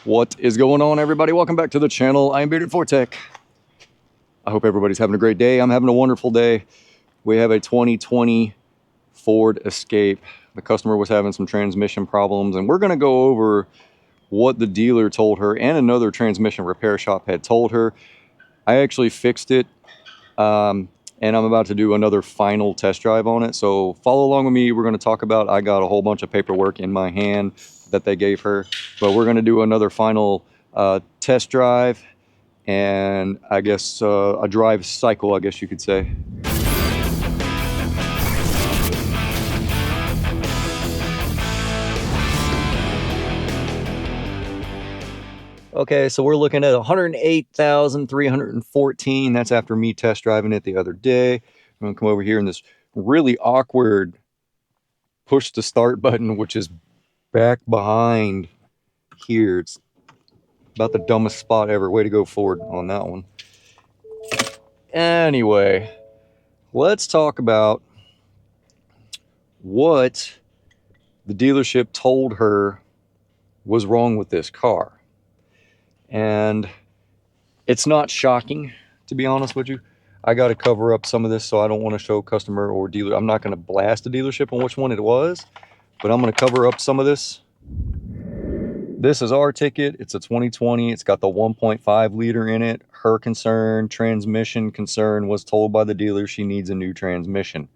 What is going on, everybody? Welcome back to the channel. I am Bearded Fortech. I hope everybody's having a great day. I'm having a wonderful day. We have a 2020 Ford Escape. The customer was having some transmission problems, and we're going to go over what the dealer told her and another transmission repair shop had told her. I actually fixed it, and I'm about to do another final test drive on it. So follow along with me. We're going to talk about, I got a whole bunch of paperwork in my hand that they gave her, but we're going to do another final test drive and I guess a drive cycle, I guess you could say. Okay, so we're looking at 108,314. That's after me test driving it the other day. I'm gonna come over here in this really awkward push to start button, which is back behind here. It's about the dumbest spot ever. Way to go, Ford, on that one. Anyway, let's talk about what the dealership told her was wrong with this car. And it's not shocking, to be honest with you. I got to cover up some of this, so I don't want to show customer or dealer. I'm not going to blast the dealership on which one it was, but I'm going to cover up some of this. This is our ticket. It's a 2020. It's got the 1.5 liter in it. Her concern, transmission concern, was told by the dealer she needs a new transmission.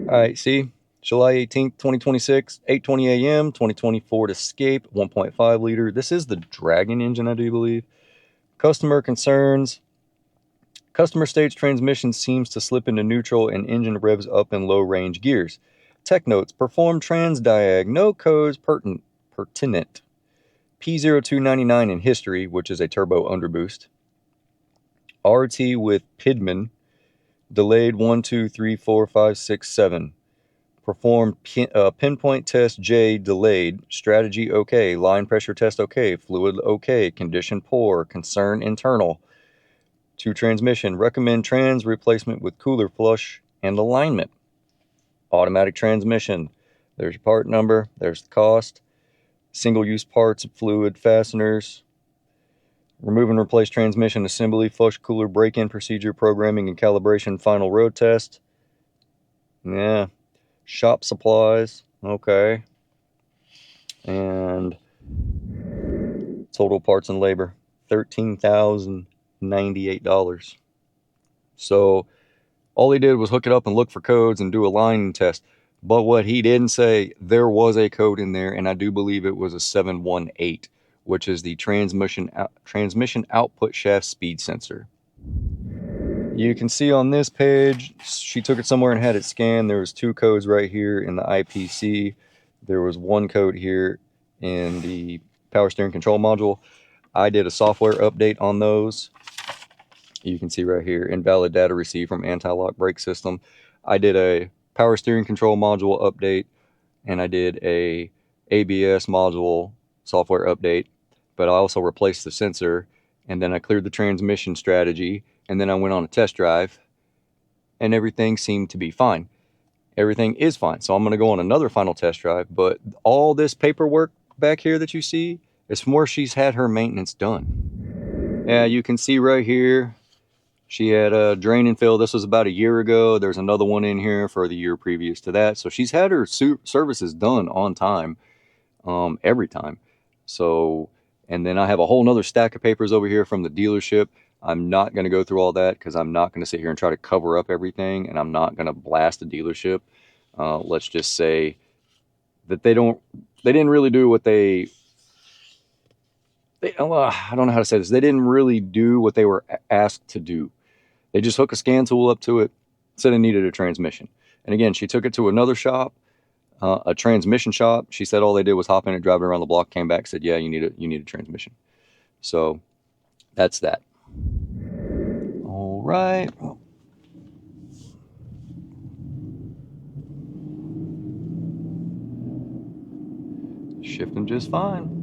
All right, see? July 18th, 2026, 8:20 a.m., 2020 Ford Escape, 1.5 liter. This is the Dragon engine, I do believe. Customer concerns. Customer states transmission seems to slip into neutral and engine revs up in low range gears. Tech notes, perform trans diag, no codes pertinent. P0299 in history, which is a turbo underboost. RT with Pidman, delayed 1, 2, 3, 4, 5, 6, 7. Performed pinpoint test J, delayed. Strategy okay. Line pressure test okay. Fluid okay. Condition poor. Concern internal. To transmission, recommend trans replacement with cooler flush and alignment. Automatic transmission. There's your part number. There's the cost. Single-use parts, fluid, fasteners. Remove and replace transmission assembly, flush cooler break-in procedure, programming and calibration, final road test. Yeah. Shop supplies. Okay. And total parts and labor, $13,098. So all he did was hook it up and look for codes and do a line test. But what he didn't say, there was a code in there, and I do believe it was a 718, which is the transmission output shaft speed sensor. You can see on this page, she took it somewhere and had it scanned. There was 2 codes right here in the IPC. There was 1 code here in the power steering control module. I did a software update on those. You can see right here, invalid data received from anti-lock brake system. I did a power steering control module update, and I did a ABS module software update, but I also replaced the sensor, and then I cleared the transmission strategy, and then I went on a test drive, and everything seemed to be fine. Everything is fine. So I'm going to go on another final test drive, but all this paperwork back here that you see is from where she's had her maintenance done. Yeah, you can see right here, she had a drain and fill. This was about a year ago. There's another one in here for the year previous to that. So she's had her services done on time, every time. So, and then I have a whole nother stack of papers over here from the dealership. I'm not going to go through all that because I'm not going to sit here and try to cover up everything, and I'm not going to blast the dealership. Let's just say that they didn't really do what I don't know how to say this. They didn't really do what they were asked to do. They just hooked a scan tool up to it, said it needed a transmission. And again, she took it to another shop, a transmission shop. She said all they did was hop in and drive it around the block, came back, said, yeah, you need a transmission. So that's that. All right. Shifting just fine.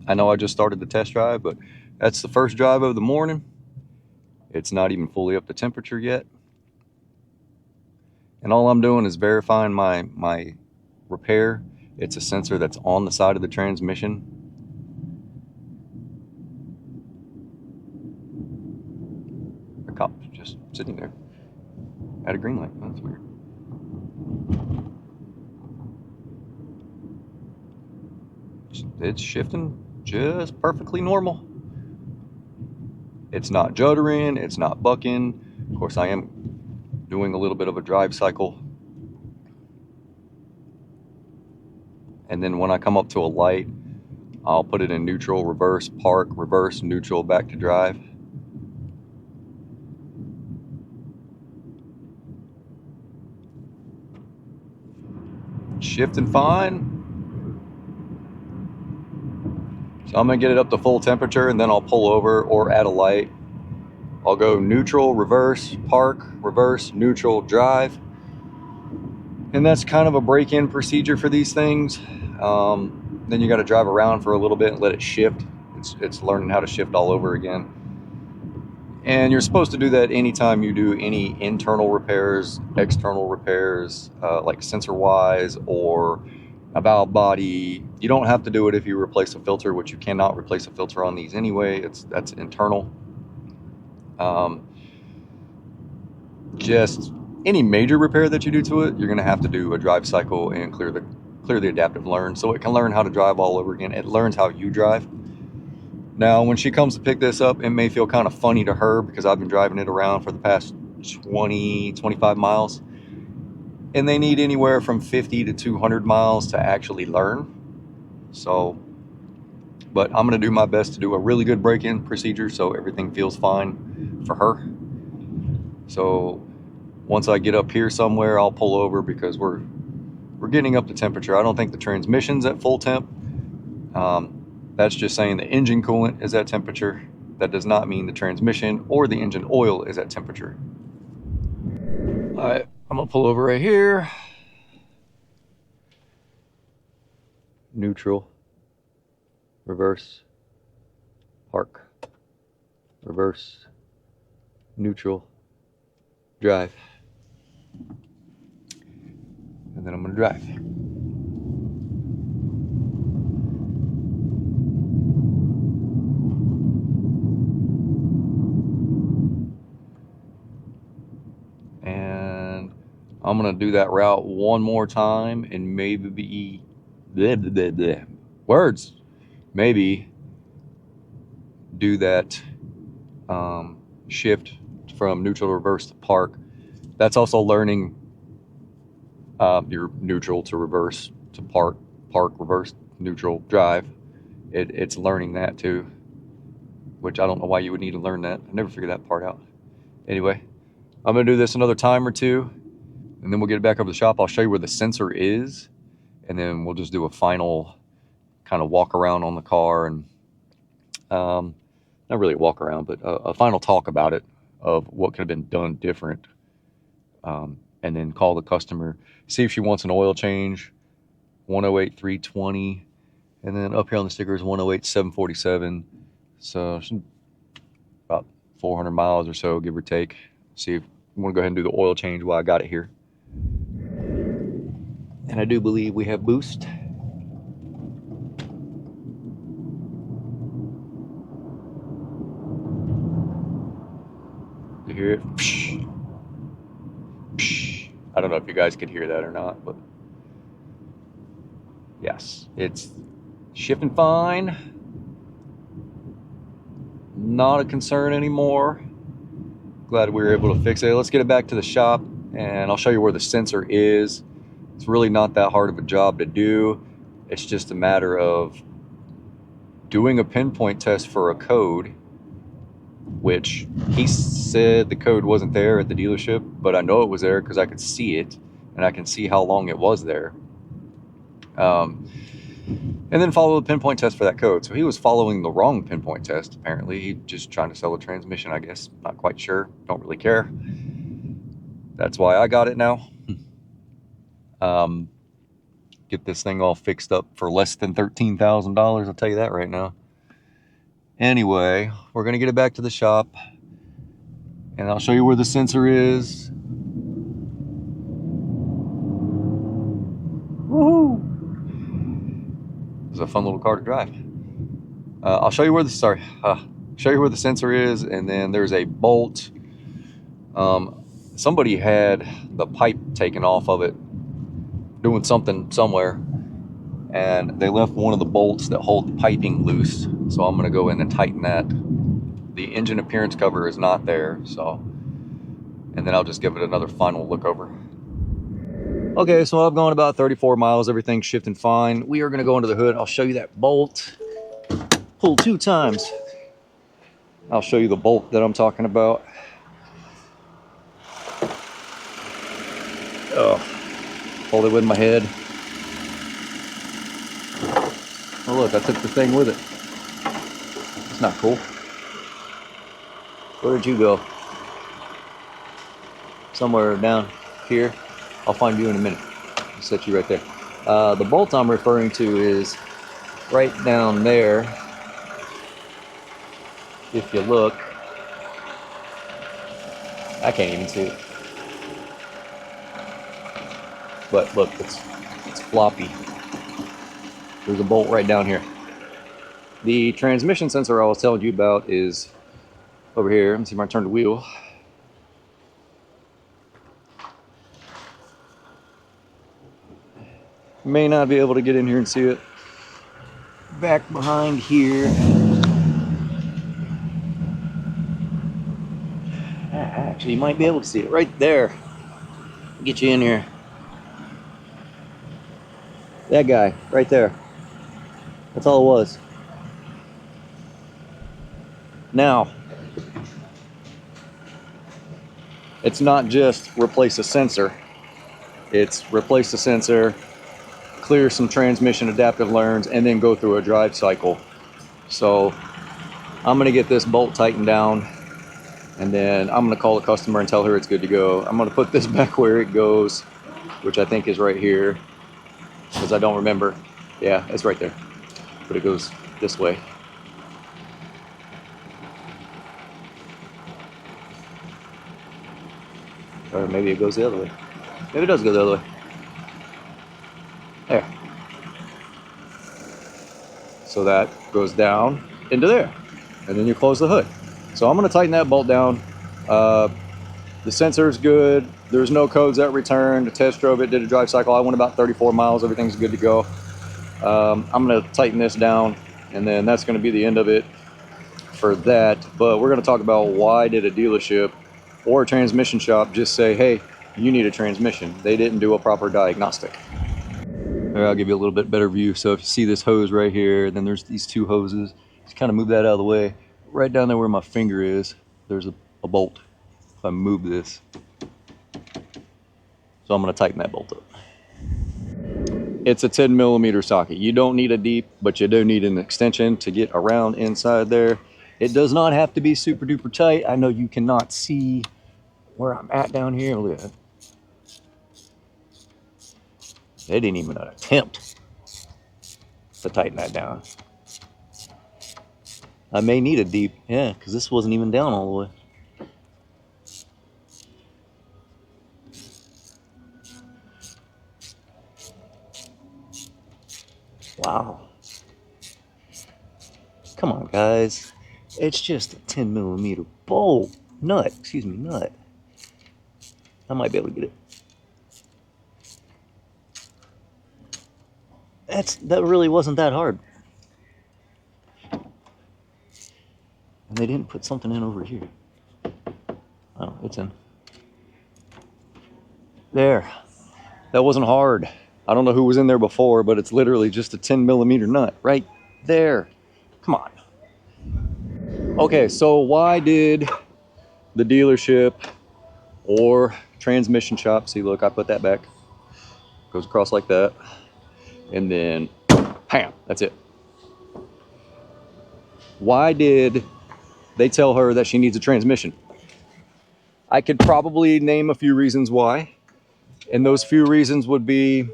I know I just started the test drive, but that's the first drive of the morning. It's not even fully up to temperature yet. And all I'm doing is verifying my repair. It's a sensor that's on the side of the transmission. The cop's just sitting there at a green light. That's weird. It's shifting just perfectly normal. It's not juddering, it's not bucking. Of course, I am doing a little bit of a drive cycle. And then when I come up to a light, I'll put it in neutral, reverse, park, reverse, neutral, back to drive. Shifting fine. So I'm gonna get it up to full temperature and then I'll pull over or add a light. I'll go neutral, reverse, park, reverse, neutral, drive. And that's kind of a break-in procedure for these things. Then you got to drive around for a little bit and let it shift. It's learning how to shift all over again. And you're supposed to do that anytime you do any internal repairs, external repairs, like sensor-wise or a valve body. You don't have to do it if you replace a filter, which you cannot replace a filter on these anyway. That's internal. Just any major repair that you do to it, you're going to have to do a drive cycle and clear the adaptive learn, so it can learn how to drive all over again. It learns how you drive. Now, when she comes to pick this up, it may feel kind of funny to her because I've been driving it around for the past 25 miles. And they need anywhere from 50 to 200 miles to actually learn. So, but I'm going to do my best to do a really good break-in procedure so everything feels fine for her. So once I get up here somewhere, I'll pull over because we're getting up to temperature. I don't think the transmission's at full temp. That's just saying the engine coolant is at temperature. That does not mean the transmission or the engine oil is at temperature. All right, I'm gonna pull over right here. Neutral, reverse, park, reverse, neutral, drive. And then I'm gonna drive. And I'm gonna do that route one more time and maybe words. Maybe do that shift from neutral to reverse to park. That's also learning your neutral to reverse to park, reverse, neutral, drive. It's learning that too, which I don't know why you would need to learn that. I never figured that part out. Anyway, I'm gonna do this another time or two, and then we'll get it back over to the shop. I'll show you where the sensor is, and then we'll just do a final kind of walk around on the car and not really a walk around, but a final talk about it of what could have been done different. And then call the customer, see if she wants an oil change, 108,320, and then up here on the sticker is 108,747. So about 400 miles or so, give or take. See if you want to go ahead and do the oil change while I got it here. And I do believe we have boost. You hear it? Psh, psh. I don't know if you guys could hear that or not, but yes, it's shifting fine. Not a concern anymore. Glad we were able to fix it. Let's get it back to the shop and I'll show you where the sensor is. It's really not that hard of a job to do. It's just a matter of doing a pinpoint test for a code, which he said the code wasn't there at the dealership, but I know it was there because I could see it and I can see how long it was there. And then follow the pinpoint test for that code. So he was following the wrong pinpoint test, apparently. He just trying to sell a transmission, I guess. Not quite sure. Don't really care. That's why I got it now. Get this thing all fixed up for less than $13,000. I'll tell you that right now. Anyway, we're going to get it back to the shop. And I'll show you where the sensor is. was a fun little car to drive. I'll show you where the show you where the sensor is, and then there's a bolt. Somebody had the pipe taken off of it, doing something somewhere, and they left one of the bolts that hold the piping loose. So I'm gonna go in and tighten that. The engine appearance cover is not there, so, and then I'll just give it another final look over. Okay, so I've gone about 34 miles, everything's shifting fine. We are gonna go into the hood. I'll show you that bolt. Pull 2 times. I'll show you the bolt that I'm talking about. Oh, hold it with my head. Oh look, I took the thing with it. It's not cool. Where did you go? Somewhere down here. I'll find you in a minute. I'll set you right there. The bolt I'm referring to is right down there. If you look, I can't even see it. But look, it's floppy. There's a bolt right down here. The transmission sensor I was telling you about is over here. Let me see if I turn the wheel. You may not be able to get in here and see it. Back behind here. Actually, you might be able to see it right there. Get you in here. That guy right there. That's all it was. Now, it's not just replace a sensor. It's replace the sensor, clear some transmission adaptive learns, and then go through a drive cycle. So I'm gonna get this bolt tightened down, and then I'm gonna call the customer and tell her it's good to go. I'm gonna put this back where it goes, which I think is right here, because I don't remember. Yeah, it's right there, but it goes this way. Or maybe it goes the other way. Maybe it does go the other way. There. So that goes down into there, and then you close the hood. So I'm going to tighten that bolt down. The sensor is good. There's no codes that returned. The test drove it, did a drive cycle. I went about 34 miles. Everything's good to go. I'm going to tighten this down, and then that's going to be the end of it for that. But we're going to talk about why did a dealership or a transmission shop just say, hey, you need a transmission. They didn't do a proper diagnostic. Here, I'll give you a little bit better view. So if you see this hose right here, then there's these 2 hoses. Just kind of move that out of the way. Right down there where my finger is, there's a bolt. If I move this. So I'm going to tighten that bolt up. It's a 10 millimeter socket. You don't need a deep, but you do need an extension to get around inside there. It does not have to be super duper tight. I know you cannot see where I'm at down here. Look at that. They didn't even attempt to tighten that down. I may need a deep, yeah, because this wasn't even down all the way. Wow. Come on, guys. It's just a 10 millimeter bolt. Nut. I might be able to get it. That really wasn't that hard. And they didn't put something in over here. Oh, it's in. There. That wasn't hard. I don't know who was in there before, but it's literally just a 10 millimeter nut right there. Come on. Okay, so why did the dealership or transmission shop, see, look, I put that back, goes across like that, and then bam, that's it. Why did they tell her that she needs a transmission? I could probably name a few reasons why, and those few reasons would be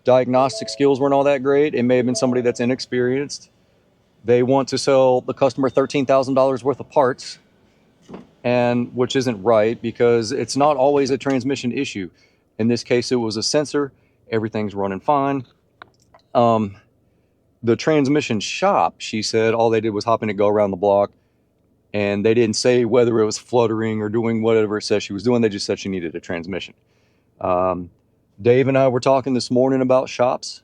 diagnostic skills weren't all that great. It may have been somebody that's inexperienced. They want to sell the customer $13,000 worth of parts, and which isn't right, because it's not always a transmission issue. In this case, it was a sensor. Everything's running fine. The transmission shop, she said, all they did was hop in and go around the block, and they didn't say whether it was fluttering or doing whatever it says she was doing. They just said she needed a transmission. Dave and I were talking this morning about shops.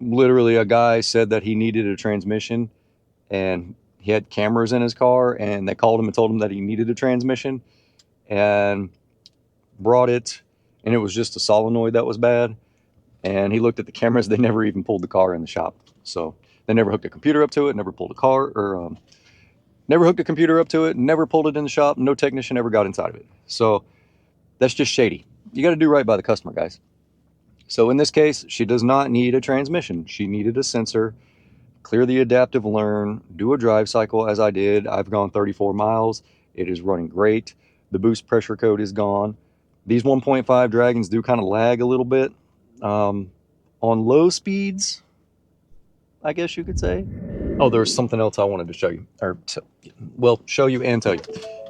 Literally, a guy said that he needed a transmission, and he had cameras in his car, and they called him and told him that he needed a transmission, and brought it, and it was just a solenoid that was bad. And he looked at the cameras. They never even pulled the car in the shop. So they never hooked a computer up to it, never pulled a car, or never hooked a computer up to it, never pulled it in the shop. No technician ever got inside of it. So that's just shady. You got to do right by the customer, guys. So in this case, she does not need a transmission. She needed a sensor, clear the adaptive learn, do a drive cycle as I did. I've gone 34 miles. It is running great. The boost pressure code is gone. These 1.5 Dragons do kind of lag a little bit. On low speeds, I guess you could say. Oh, there's something else I wanted to show you. Well, show you and tell you.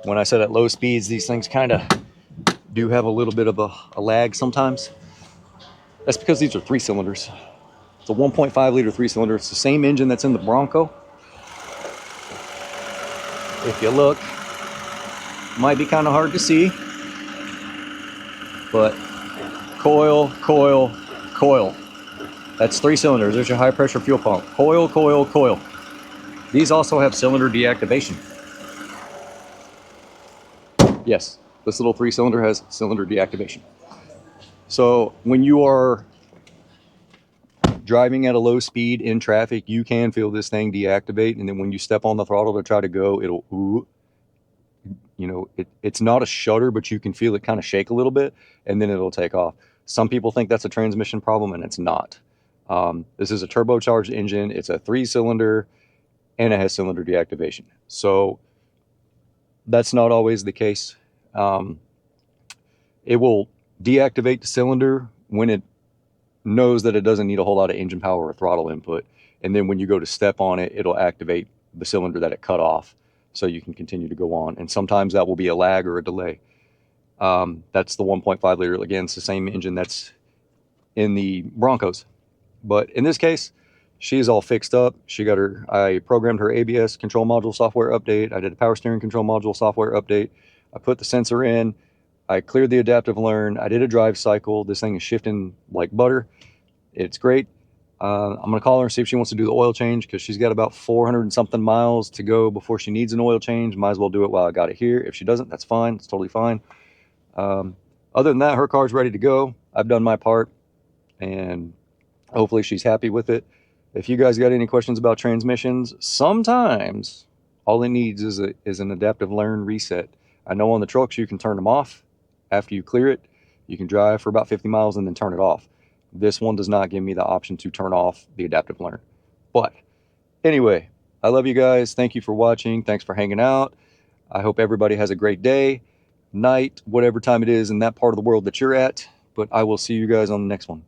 When I said at low speeds, these things kind of do have a little bit of a lag sometimes. That's because these are 3-cylinders. It's a 1.5 liter 3-cylinder. It's the same engine that's in the Bronco. If you look, might be kind of hard to see, but coil, coil, coil. That's 3 cylinders. There's your high pressure fuel pump. Coil, coil, coil. These also have cylinder deactivation. Yes, this little 3-cylinder has cylinder deactivation. So when you are driving at a low speed in traffic, you can feel this thing deactivate, and then when you step on the throttle to try to go, it'll ooh. You know, it's not a shudder, but you can feel it kind of shake a little bit, and then it'll take off. Some people think that's a transmission problem, and it's not. This is a turbocharged engine. It's a 3-cylinder, and it has cylinder deactivation. So that's not always the case. It will deactivate the cylinder when it knows that it doesn't need a whole lot of engine power or throttle input. And then when you go to step on it, it'll activate the cylinder that it cut off, so you can continue to go on. And sometimes that will be a lag or a delay. That's the 1.5 liter. Again, it's the same engine that's in the Broncos. But in this case, she's all fixed up. I programmed her ABS control module software update. I did a power steering control module software update. I put the sensor in. I cleared the adaptive learn. I did a drive cycle. This thing is shifting like butter. It's great. I'm going to call her and see if she wants to do the oil change, because she's got about 400 and something miles to go before she needs an oil change. Might as well do it while I got it here. If she doesn't, that's fine. It's totally fine. Other than that, her car's ready to go. I've done my part, and hopefully she's happy with it. If you guys got any questions about transmissions, sometimes all it needs is an adaptive learn reset. I know on the trucks you can turn them off after you clear it. You can drive for about 50 miles and then turn it off. This one does not give me the option to turn off the adaptive learn. But anyway, I love you guys. Thank you for watching. Thanks for hanging out. I hope everybody has a great day, night, whatever time it is in that part of the world that you're at. But I will see you guys on the next one.